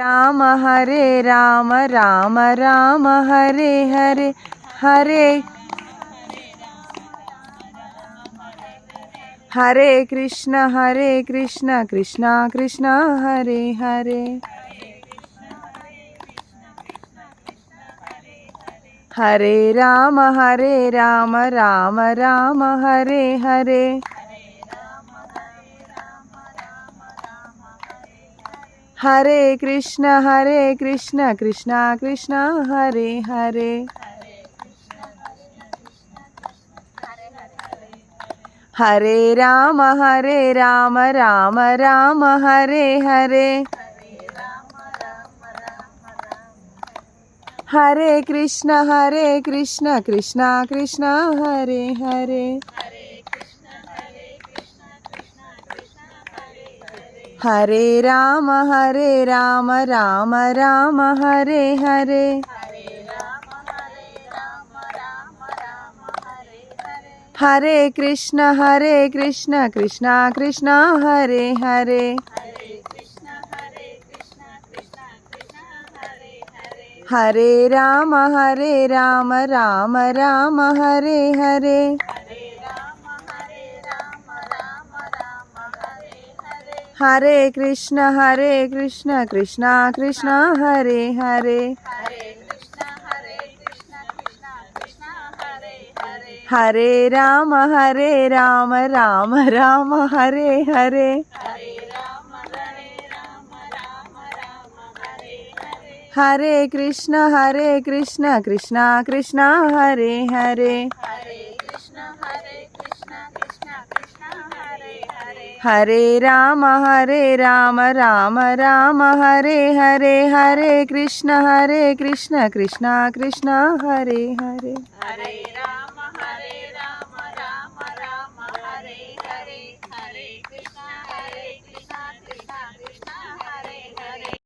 Rama Hare Rama Rama Rama Hare Hare Hare Hare Krishna Krishna Krishna Hare Hare Hare Rama Rama Rama Hare Hare Hare Krishna Krishna Krishna Hare Hare Hare Rama Rama Rama Hare Hare Hare Krishna Krishna Krishna Hare Hare Hare Rama Rama Rama Hare Hare Hare Krishna Krishna Krishna Hare Hare Hare Rama Rama Rama Hare Hare Hare Krishna Krishna Krishna Hare Hare Hare Rama Rama Rama Hare Hare Hare Krishna Krishna Krishna Hare Hare Hare Rama Rama Rama Hare Hare Hare Krishna Krishna Krishna Hare Hare Hare Rama Rama Rama Hare Hare Hare Krishna